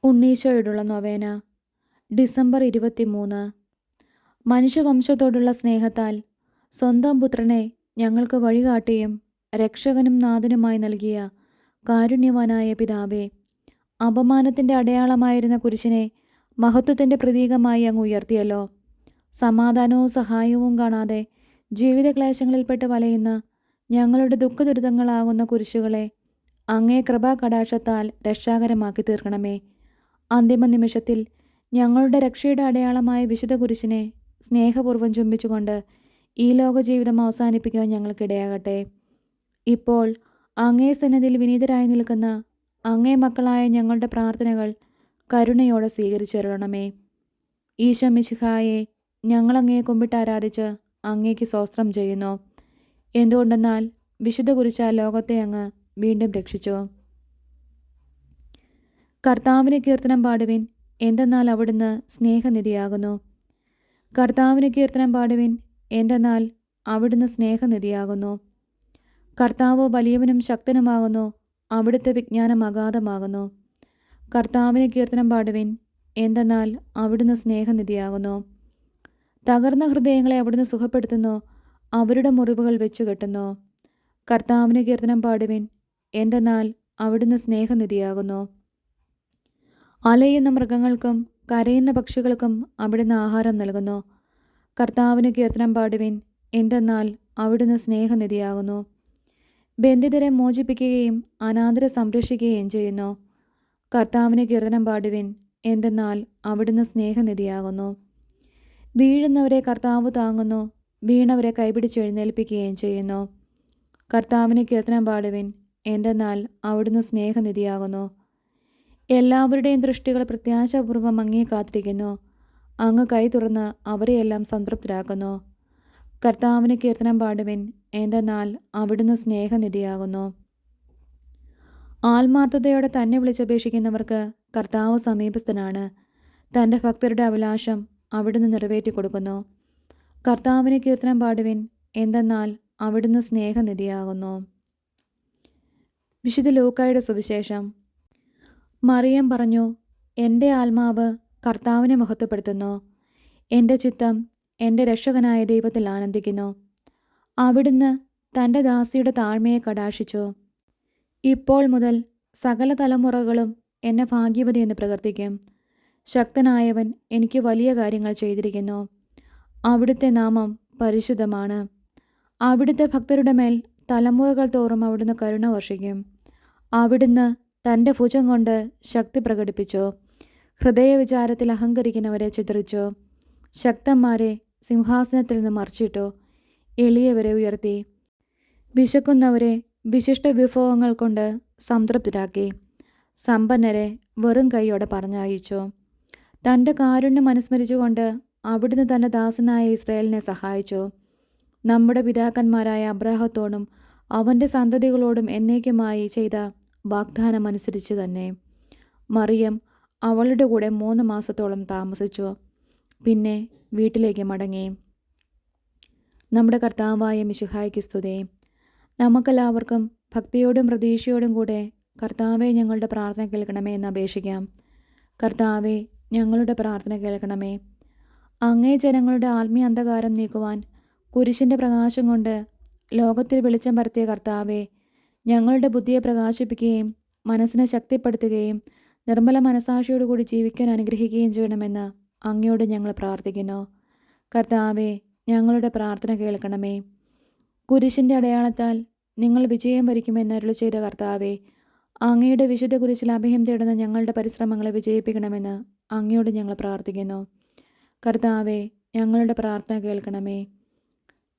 ഉണ്ണീശോയോടുള്ള നൊവേന December 23. മനുഷ്യവംശത്തോടുള്ള സ്നേഹത്താൽ സ്വന്തം പുത്രനെ ഞങ്ങൾക്ക് വഴികാട്ടിയും രക്ഷകനും നാഥനുമായി നൽകിയ കാരുണ്യവാനായ പിതാവേ, അപമാനത്തിൻ്റെ അടയാളമായിരുന്ന കുരിശിനെ മഹത്വത്തിൻ്റെ പ്രതീകമായി അങ്ങ് ഉയർത്തിയല്ലോ. സമാധാനവും സഹായവും കാണാതെ ജീവിതക്ലേശങ്ങളിൽപ്പെട്ട് വലയുന്ന ഞങ്ങളുടെ ദുഃഖദുരിതങ്ങളാകുന്ന കുരിശുകളെ അങ്ങേ കൃപാകടാക്ഷത്താൽ രക്ഷാകരമാക്കി തീർക്കണമേ. അന്തിമ നിമിഷത്തിൽ ഞങ്ങളുടെ രക്ഷയുടെ അടയാളമായ വിശുദ്ധ കുരിശിനെ സ്നേഹപൂർവ്വം ചുംബിച്ചുകൊണ്ട് ഈ ലോക ജീവിതം അവസാനിപ്പിക്കുവാൻ ഞങ്ങൾക്കിടയാകട്ടെ. ഇപ്പോൾ അങ്ങേ സന്നിധിയിൽ വിനീതരായി നിൽക്കുന്ന അങ്ങേ മക്കളായ ഞങ്ങളുടെ പ്രാർത്ഥനകൾ കരുണയോടെ സ്വീകരിച്ചരുളണമേ. ഈശോ മിശിഹായെ, ഞങ്ങളങ്ങയെ കുമ്പിട്ട് ആരാധിച്ച് അങ്ങേക്ക് സ്തോത്രം ചെയ്യുന്നു. എന്തുകൊണ്ടെന്നാൽ വിശുദ്ധ കുരിശാൽ ലോകത്തെ അങ്ങ് വീണ്ടും രക്ഷിച്ചു. കർത്താവിന് കീർത്തനം പാടുവിൻ, എന്തെന്നാൽ അവിടുന്ന് സ്നേഹനിധിയാകുന്നു. കർത്താവിന് കീർത്തനം പാടുവിൻ, എന്തെന്നാൽ അവിടുന്ന് സ്നേഹനിധിയാകുന്നു. കർത്താവ് വലിയവനും ശക്തനുമാകുന്നു, അവിടുത്തെ വിജ്ഞാനം അഗാധമാകുന്നു. കർത്താവിന് കീർത്തനം പാടുവിൻ, എന്തെന്നാൽ അവിടുന്ന് സ്നേഹനിധിയാകുന്നു. തകർന്ന ഹൃദയങ്ങളെ അവിടുന്ന് സുഖപ്പെടുത്തുന്നു, അവരുടെ മുറിവുകൾ വെച്ചുകെട്ടുന്നു. കർത്താവിന് കീർത്തനം പാടുവിൻ, എന്തെന്നാൽ അവിടുന്ന് സ്നേഹനിധിയാകുന്നു. അലയുന്ന മൃഗങ്ങൾക്കും കരയുന്ന പക്ഷികൾക്കും അവിടുന്ന് ആഹാരം നൽകുന്നു. കർത്താവിന് കീർത്തനം പാടുവിൻ, എന്തെന്നാൽ അവിടുന്ന് സ്നേഹനിധിയാകുന്നു. ബന്ധിതരെ മോചിപ്പിക്കുകയും അനാഥരെ സംരക്ഷിക്കുകയും ചെയ്യുന്നു. കർത്താവിന് കീർത്തനം പാടുവിൻ, എന്തെന്നാൽ അവിടുന്ന് സ്നേഹനിധിയാകുന്നു. വീഴുന്നവരെ കർത്താവ് താങ്ങുന്നു, വീണവരെ കൈപിടിച്ചെഴുന്നേൽപ്പിക്കുകയും ചെയ്യുന്നു. കർത്താവിന് കീർത്തനം പാടുവിൻ, എന്തെന്നാൽ അവിടുന്ന് സ്നേഹനിധിയാകുന്നു. എല്ലാവരുടെയും ദൃഷ്ടികൾ പ്രത്യാശാപൂർവ്വം അങ്ങേ കാത്തിരിക്കുന്നു. അങ്ങ് കൈ തുറന്ന് അവരെയെല്ലാം സംതൃപ്തരാക്കുന്നു. കർത്താവിന് കീർത്തനം പാടുവിൻ, എന്തെന്നാൽ അവിടുന്ന് സ്നേഹനിധിയാകുന്നു. ആത്മാർത്ഥതയോടെ തന്നെ വിളിച്ചപേക്ഷിക്കുന്നവർക്ക് കർത്താവ് സമീപസ്ഥനാണ്. തൻ്റെ ഭക്തരുടെ അഭിലാഷം അവിടുന്ന് നിറവേറ്റി കൊടുക്കുന്നു. കർത്താവിന് കീർത്തനം പാടുവിൻ, എന്തെന്നാൽ അവിടുന്ന് സ്നേഹനിധിയാകുന്നു. വിശുദ്ധ ലൂക്കായുടെ സുവിശേഷം. മറിയം പറഞ്ഞു, എൻ്റെ ആത്മാവ് കർത്താവിനെ മഹത്വപ്പെടുത്തുന്നു. എൻ്റെ ചിത്തം എൻ്റെ രക്ഷകനായ ദൈവത്തിൽ ആനന്ദിക്കുന്നു. അവിടുന്ന് തൻ്റെ ദാസിയുടെ താഴ്മയെ കടാക്ഷിച്ചു. ഇപ്പോൾ മുതൽ സകല തലമുറകളും എന്നെ ഭാഗ്യവതി എന്ന് പ്രകീർത്തിക്കും. ശക്തനായവൻ എനിക്ക് വലിയ കാര്യങ്ങൾ ചെയ്തിരിക്കുന്നു. അവിടുത്തെ നാമം പരിശുദ്ധമാണ്. അവിടുത്തെ ഭക്തരുടെ മേൽ തലമുറകൾ തോറും അവിടുന്ന് കരുണ വർഷിക്കും. അവിടുന്ന് തൻ്റെ ഭുജം കൊണ്ട് ശക്തി പ്രകടിപ്പിച്ചു. ഹൃദയവിചാരത്തിൽ അഹങ്കരിക്കുന്നവരെ ചിതറിച്ചു. ശക്തന്മാരെ സിംഹാസനത്തിൽ നിന്ന് മറിച്ചിട്ടു. എളിയവരെ ഉയർത്തി. വിശക്കുന്നവരെ വിശിഷ്ട വിഭവങ്ങൾ കൊണ്ട് സംതൃപ്തരാക്കി. സമ്പന്നരെ വെറും കൈയോടെ പറഞ്ഞയച്ചു. തൻ്റെ കാരുണ്യം അനുസ്മരിച്ചുകൊണ്ട് അവിടുന്ന് തൻ്റെ ദാസനായ ഇസ്രായേലിനെ സഹായിച്ചു. നമ്മുടെ പിതാക്കന്മാരായ അബ്രാഹത്തോടും അവൻ്റെ സന്തതികളോടും എന്നേക്കുമായി ചെയ്ത വാഗ്ദാനം അനുസരിച്ച് തന്നെ. മറിയം അവളുടെ കൂടെ 3 മാസത്തോളം താമസിച്ചു. പിന്നെ വീട്ടിലേക്ക് മടങ്ങി. നമ്മുടെ കർത്താവായ മിശിഹായ്ക്ക് സ്തുതി. നമുക്കെല്ലാവർക്കും ഭക്തിയോടും പ്രതീക്ഷയോടും കൂടെ കർത്താവെ, ഞങ്ങളുടെ പ്രാർത്ഥന കേൾക്കണമേ എന്ന് അപേക്ഷിക്കാം. കർത്താവെ, ഞങ്ങളുടെ പ്രാർത്ഥന കേൾക്കണമേ. അങ്ങേ ജനങ്ങളുടെ ആത്മീയ അന്ധകാരം നീക്കുവാൻ കുരിശിൻ്റെ പ്രകാശം കൊണ്ട് ലോകത്തിൽ വെളിച്ചം പരത്തിയ കർത്താവെ, ഞങ്ങളുടെ ബുദ്ധിയെ പ്രകാശിപ്പിക്കുകയും മനസ്സിനെ ശക്തിപ്പെടുത്തുകയും നിർമ്മല മനസാക്ഷിയോടുകൂടി ജീവിക്കാൻ അനുഗ്രഹിക്കുകയും ചെയ്യണമെന്ന് അങ്ങയോട് ഞങ്ങൾ പ്രാർത്ഥിക്കുന്നു. കർത്താവെ, ഞങ്ങളുടെ പ്രാർത്ഥന കേൾക്കണമേ. കുരിശിൻ്റെ അടയാളത്താൽ നിങ്ങൾ വിജയം വരിക്കുമെന്ന് അരുളി ചെയ്ത കർത്താവെ, അങ്ങയുടെ വിശുദ്ധ കുരിശിൽ അഭയം തേടുന്ന ഞങ്ങളുടെ പരിശ്രമങ്ങളെ വിജയിപ്പിക്കണമെന്ന് അങ്ങയോട് ഞങ്ങൾ പ്രാർത്ഥിക്കുന്നു. കർത്താവെ, ഞങ്ങളുടെ പ്രാർത്ഥന കേൾക്കണമേ.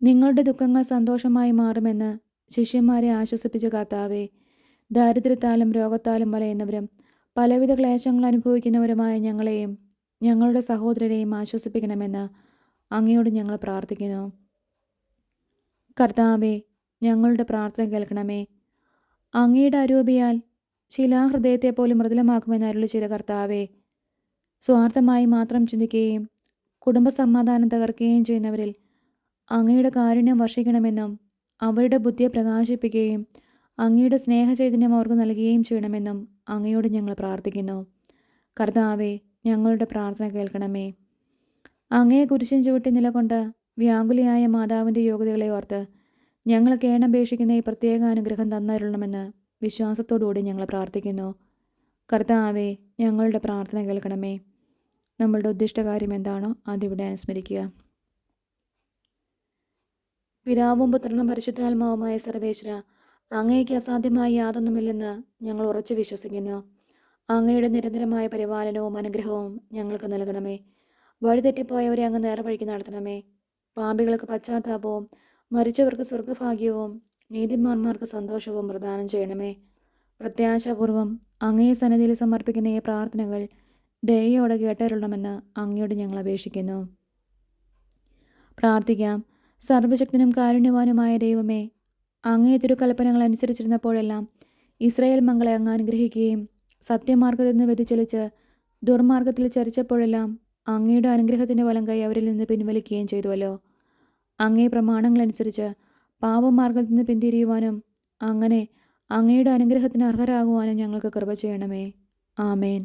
നിങ്ങളുടെ ദുഃഖങ്ങൾ സന്തോഷമായി മാറുമെന്ന് ശിഷ്യന്മാരെ ആശ്വസിപ്പിച്ച കർത്താവെ, ദാരിദ്ര്യത്താലും രോഗത്താലും വലയുന്നവരും പലവിധ ക്ലേശങ്ങൾ അനുഭവിക്കുന്നവരുമായ ഞങ്ങളെയും ഞങ്ങളുടെ സഹോദരരെയും ആശ്വസിപ്പിക്കണമെന്ന് അങ്ങയോട് ഞങ്ങൾ പ്രാർത്ഥിക്കുന്നു. കർത്താവെ, ഞങ്ങളുടെ പ്രാർത്ഥന കേൾക്കണമേ. അങ്ങയുടെ അരൂപിയാൽ ശിലാഹൃദയത്തെ പോലും മൃദുലമാക്കുമെന്ന് അരുളി ചെയ്ത കർത്താവെ, സ്വാർത്ഥമായി മാത്രം ചിന്തിക്കുകയും കുടുംബസമാധാനം തകർക്കുകയും ചെയ്യുന്നവരിൽ അങ്ങയുടെ കാരുണ്യം വർഷിക്കണമെന്നും അവരുടെ ബുദ്ധിയെ പ്രകാശിപ്പിക്കുകയും അങ്ങയുടെ സ്നേഹചൈതന്യം അവർക്ക് നൽകുകയും ചെയ്യണമെന്നും അങ്ങയോട് ഞങ്ങൾ പ്രാർത്ഥിക്കുന്നു. കർത്താവെ, ഞങ്ങളുടെ പ്രാർത്ഥന കേൾക്കണമേ. അങ്ങയെ കുരിശിൻ ചുവട്ടി നിലകൊണ്ട് വ്യാകുലിയായ മാതാവിൻ്റെ യോഗ്യതകളെ ഓർത്ത് ഞങ്ങൾ കേണപേക്ഷിക്കുന്ന ഈ പ്രത്യേക അനുഗ്രഹം തന്നരുളണമെന്ന് വിശ്വാസത്തോടുകൂടി ഞങ്ങൾ പ്രാർത്ഥിക്കുന്നു. കർത്താവെ, ഞങ്ങളുടെ പ്രാർത്ഥന കേൾക്കണമേ. നമ്മളുടെ ഉദ്ദിഷ്ടകാര്യം എന്താണോ അതിവിടെ അനുസ്മരിക്കുക. പിതാവും പുത്രനും പരിശുദ്ധാത്മാവുമായ സർവേശ്വര, അങ്ങയ്ക്ക് അസാധ്യമായ യാതൊന്നുമില്ലെന്ന് ഞങ്ങൾ ഉറച്ചു വിശ്വസിക്കുന്നു. അങ്ങയുടെ നിരന്തരമായ പരിപാലനവും അനുഗ്രഹവും ഞങ്ങൾക്ക് നൽകണമേ. വഴിതെറ്റിപ്പോയവരെ അങ്ങ് നേർവഴിക്ക് നടത്തണമേ. പാപികൾക്ക് പശ്ചാത്താപവും മരിച്ചവർക്ക് സ്വർഗഭാഗ്യവും നീതിമാന്മാർക്ക് സന്തോഷവും പ്രദാനം ചെയ്യണമേ. പ്രത്യാശാപൂർവം അങ്ങയെ സന്നിധിയിൽ സമർപ്പിക്കുന്ന ഈ പ്രാർത്ഥനകൾ ദയയോടെ കേട്ടരുളണമെന്ന് അങ്ങയോട് ഞങ്ങൾ അപേക്ഷിക്കുന്നു. പ്രാർത്ഥിക്കാം. സർവശക്തനും കാരുണ്യവാനുമായ ദൈവമേ, അങ്ങേ തിരുക്കൽപ്പനകൾ അനുസരിച്ചിരുന്നപ്പോഴെല്ലാം ഇസ്രായേൽ മക്കളെ അങ്ങ് അനുഗ്രഹിക്കുകയും സത്യമാർഗത്തിൽ നിന്ന് വ്യതിചലിച്ച് ദുർമാർഗത്തിൽ ചരിച്ചപ്പോഴെല്ലാം അങ്ങയുടെ അനുഗ്രഹത്തിൻ്റെ വലങ്കൈ അവരിൽ നിന്ന് പിൻവലിക്കുകയും ചെയ്തുവല്ലോ. അങ്ങേ പ്രമാണങ്ങളനുസരിച്ച് പാപമാർഗത്തിൽ നിന്ന് പിന്തിരിയുവാനും അങ്ങനെ അങ്ങയുടെ അനുഗ്രഹത്തിന് അർഹരാകുവാനും ഞങ്ങൾക്ക് കൃപ ചെയ്യണമേ. ആമേൻ.